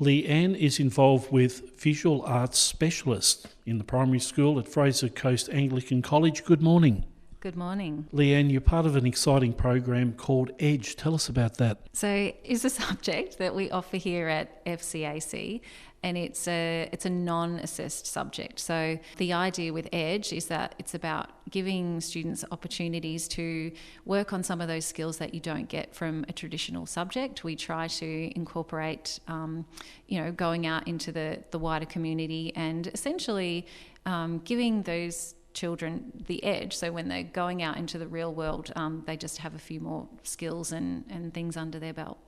Leanne is involved with visual arts specialists in the primary school at Fraser Coast Anglican College. Good morning. Good morning. Leanne, you're part of an exciting program called EDGE. Tell us about that. So is a subject that we offer here at FCAC, and it's a non-assessed subject. So the idea with EDGE is that it's about giving students opportunities to work on some of those skills that you don't get from a traditional subject. We try to incorporate, going out into the wider community and essentially giving those children the edge, so when they're going out into the real world, they just have a few more skills and things under their belt.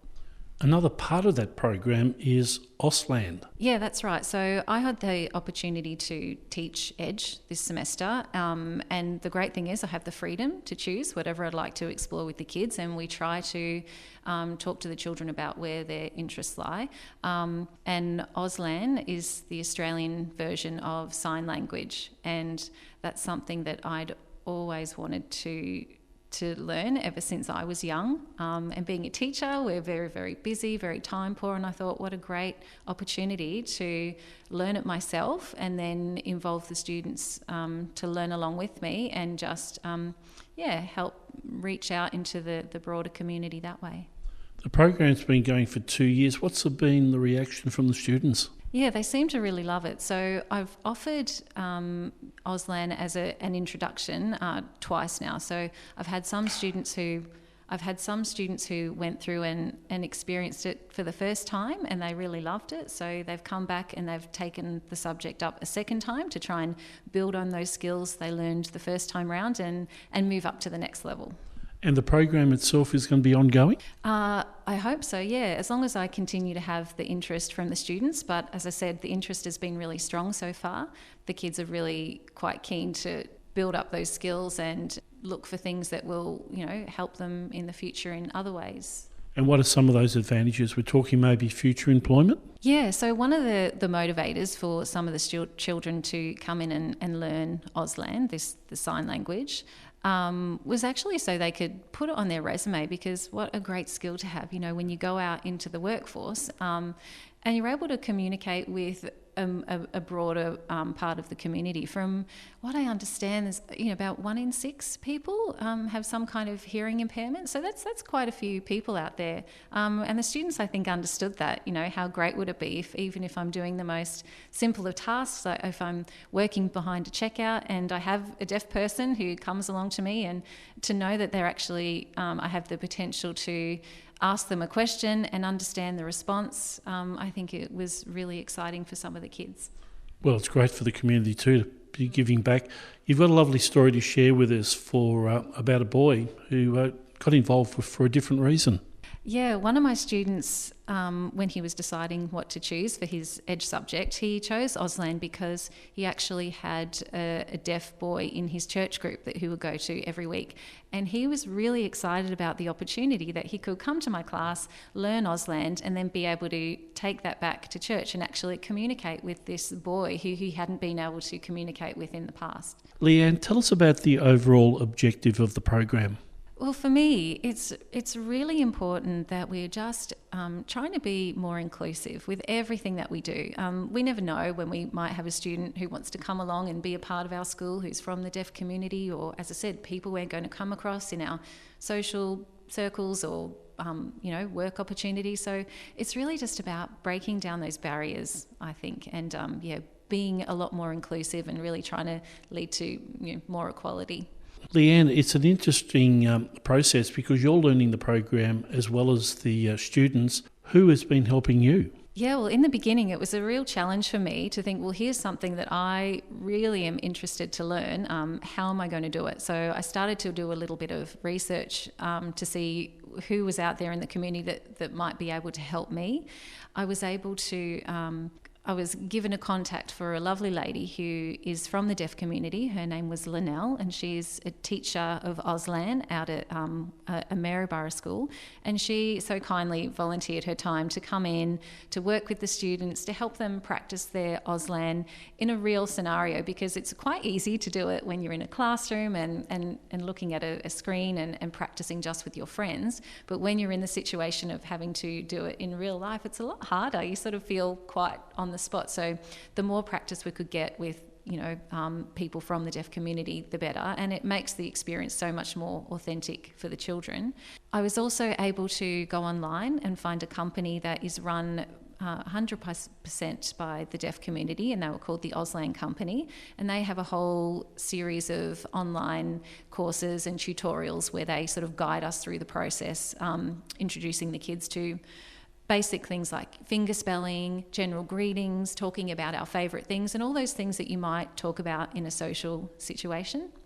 Another part of that program is Auslan. Yeah, that's right. So I had the opportunity to teach EDGE this semester, and the great thing is I have the freedom to choose whatever I'd like to explore with the kids, and we try to talk to the children about where their interests lie. And Auslan is the Australian version of sign language, and that's something that I'd always wanted to learn ever since I was young. And being a teacher, we're very, very busy, very time poor, and I thought what a great opportunity to learn it myself and then involve the students to learn along with me and just help reach out into the broader community that way. The program's been going for 2 years. What's been the reaction from the students? Yeah, they seem to really love it. So I've offered Auslan as an introduction twice now. So I've had some students who went through and experienced it for the first time, and they really loved it. So they've come back and they've taken the subject up a second time to try and build on those skills they learned the first time round and move up to the next level. And the program itself is going to be ongoing? I hope so, yeah, as long as I continue to have the interest from the students. But as I said, the interest has been really strong so far. The kids are really quite keen to build up those skills and look for things that will, help them in the future in other ways. And what are some of those advantages? We're talking maybe future employment? Yeah, so one of the motivators for some of the children to come in and learn Auslan, the sign language, was actually so they could put it on their resume, because what a great skill to have, when you go out into the workforce and you're able to communicate with a broader part of the community. From what I understand, there's about 1 in 6 people have some kind of hearing impairment. So that's quite a few people out there. And the students, I think, understood that. How great would it be if, even if I'm doing the most simple of tasks, like if I'm working behind a checkout and I have a deaf person who comes along to me, and to know that they're actually, I have the potential to ask them a question and understand the response. I think it was really exciting for some of the kids. Well, it's great for the community too to be giving back. You've got a lovely story to share with us about a boy who got involved for a different reason. Yeah, one of my students, when he was deciding what to choose for his EDGE subject, he chose Auslan because he actually had a deaf boy in his church group that he would go to every week. And he was really excited about the opportunity that he could come to my class, learn Auslan, and then be able to take that back to church and actually communicate with this boy who he hadn't been able to communicate with in the past. Leanne, tell us about the overall objective of the program. Well, for me, it's really important that we're just trying to be more inclusive with everything that we do. We never know when we might have a student who wants to come along and be a part of our school who's from the deaf community, or, as I said, people we're going to come across in our social circles or work opportunities. So it's really just about breaking down those barriers, I think, and being a lot more inclusive and really trying to lead to more equality. Leanne, it's an interesting process because you're learning the program as well as the students. Who has been helping you? Yeah, well, in the beginning, it was a real challenge for me to think, well, here's something that I really am interested to learn. How am I going to do it? So I started to do a little bit of research to see who was out there in the community that might be able to help me. I was able to I was given a contact for a lovely lady who is from the deaf community. Her name was Linnell, and she's a teacher of Auslan out at a Maryborough school. And she so kindly volunteered her time to come in to work with the students to help them practice their Auslan in a real scenario, because it's quite easy to do it when you're in a classroom and looking at a screen and practicing just with your friends. But when you're in the situation of having to do it in real life, it's a lot harder. You sort of feel quite on the spot. So the more practice we could get with people from the deaf community, the better, and it makes the experience so much more authentic for the children. I was also able to go online and find a company that is run 100% by the deaf community, and they were called the Auslan Company, and they have a whole series of online courses and tutorials where they sort of guide us through the process, introducing the kids to basic things like finger spelling, general greetings, talking about our favourite things, and all those things that you might talk about in a social situation.